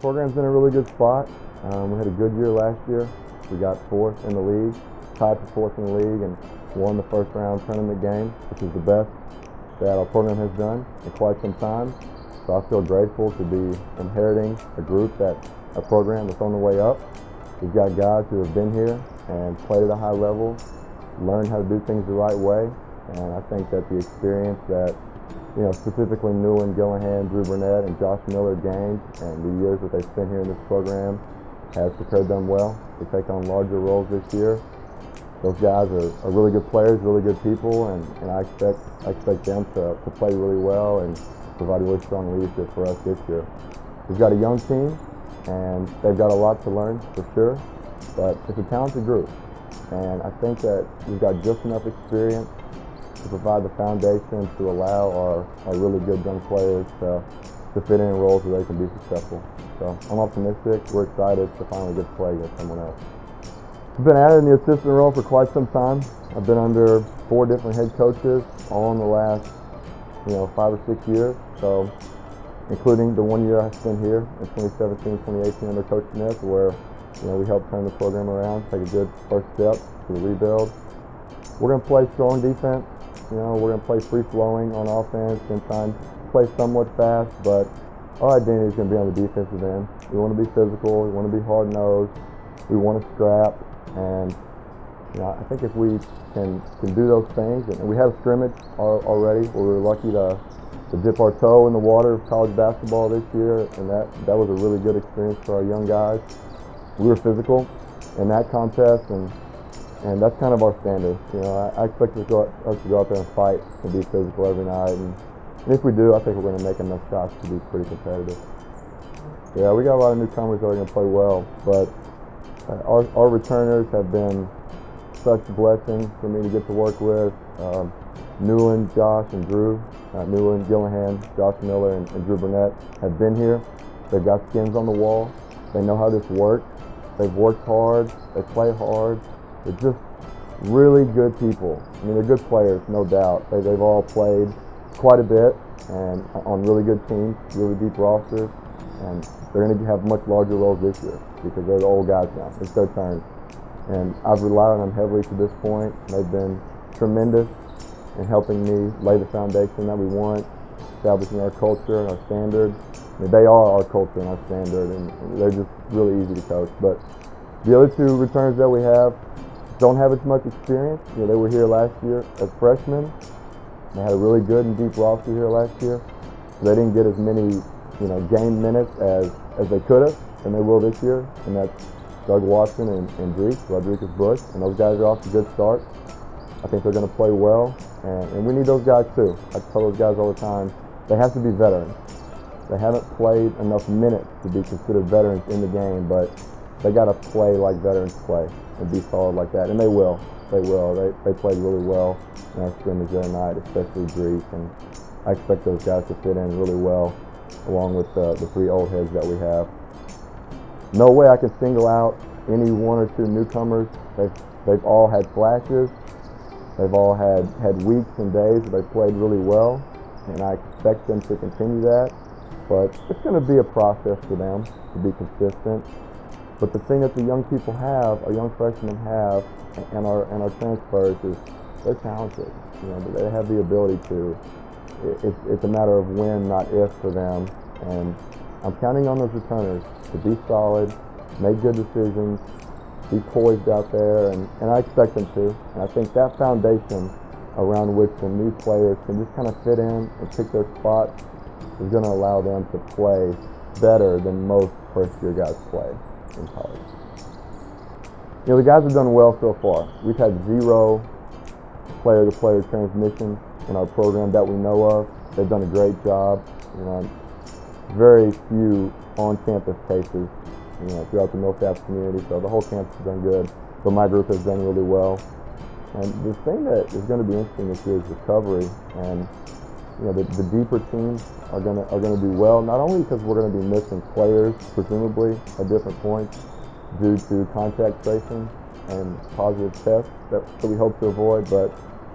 Program's in a really good spot. We had a good year last year. We got fourth in the league, tied for fourth in the league, and won the first round tournament game, which is the best that our program has done in quite some time. So I feel grateful to be inheriting a program that's on the way up. We've got guys who have been here and played at a high level, learned how to do things the right way, and I think that the experience that specifically Newland, Gillihan, Drew Burnett, and Josh Miller gained, and the years that they've spent here in this program has prepared them well to take on larger roles this year. Those guys are really good players, really good people, and I expect them to play really well and provide really strong leadership for us this year. We've got a young team, and they've got a lot to learn for sure, but it's a talented group, and I think that we've got just enough experience to provide the foundation to allow our really good young players to fit in roles where they can be successful. So I'm optimistic. We're excited to finally get to play against someone else. I've been at it in the assistant role for quite some time. I've been under 4 different head coaches all in the last 5 or 6 years. So including the 1 year I spent here in 2017, 2018 under Coach Smith, where we helped turn the program around, take a good first step to the rebuild. We're going to play strong defense. We're going to play free-flowing on offense and try and play somewhat fast, but our identity is going to be on the defensive end. We want to be physical. We want to be hard-nosed. We want to scrap, and I think if we can do those things, and we had a scrimmage already where we were lucky to dip our toe in the water of college basketball this year, and that was a really good experience for our young guys. We were physical in that contest, and that's kind of our standard. I expect us to go out there and fight and be physical every night, and if we do, I think we're going to make enough shots to be pretty competitive. Yeah, we got a lot of newcomers that are going to play well, but our returners have been such a blessing for me to get to work with. Newland, Josh, and Drew. Newland, Gillihan, Josh Miller, and Drew Burnett have been here. They've got skins on the wall. They know how this works. They've worked hard. They play hard. They're just really good people. They're good players, no doubt. They've all played quite a bit and on really good teams, really deep rosters, and they're going to have much larger roles this year because they're the old guys now. It's their turn. And I've relied on them heavily to this point. They've been tremendous in helping me lay the foundation that we want, establishing our culture and our standard. They are our culture and our standard, and they're just really easy to coach. But the other 2 returners that we have don't have as much experience. They were here last year as freshmen. They had a really good and deep roster here last year. They didn't get as many, game minutes as they could have, and they will this year. And that's Doug Watson and Rodriguez Bush. And those guys are off to good starts. I think they're going to play well, and we need those guys too. I tell those guys all the time, they have to be veterans. They haven't played enough minutes to be considered veterans in the game, but they got to play like veterans play and be solid like that, and they will. They will. They played really well in our scrimmage the other night, especially Dreek, and I expect those guys to fit in really well along with the 3 old heads that we have. No way I can single out any 1 or 2 newcomers. They've all had flashes. They've all had weeks and days that they played really well, and I expect them to continue that. But it's going to be a process for them to be consistent. But the thing that the young people have, our young freshmen have, and our transfers is they're talented. They have the ability to. It's a matter of when, not if, for them. And I'm counting on those returners to be solid, make good decisions, be poised out there, and I expect them to. And I think that foundation around which the new players can just kind of fit in and pick their spots is going to allow them to play better than most first-year guys play in college. The guys have done well so far. We've had 0 player-to-player transmission in our program that we know of. They've done a great job. Very few on-campus cases, throughout the Millsaps community. So the whole campus has done good. But my group has done really well. And the thing that is going to be interesting this year is recovery. And the deeper teams are going to do well. Not only because we're going to be missing players, presumably at different points, due to contact tracing and positive tests that we hope to avoid, but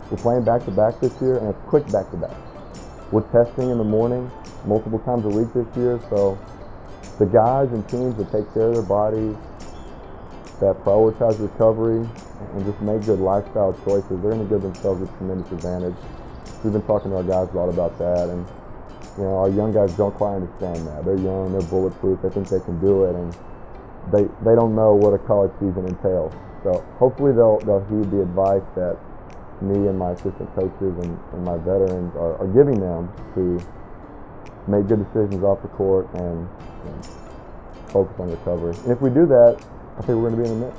we're playing back-to-back this year, and it's quick back-to-back. We're testing in the morning multiple times a week this year, so the guys and teams that take care of their bodies, that prioritize recovery, and just make good lifestyle choices, they're going to give themselves a tremendous advantage. We've been talking to our guys a lot about that, and our young guys don't quite understand that. They're young, they're bulletproof, they think they can do it, and they don't know what a college season entails. So hopefully they'll heed the advice that me and my assistant coaches and my veterans are giving them to make good decisions off the court and focus on recovery. And if we do that, I think we're going to be in the mix.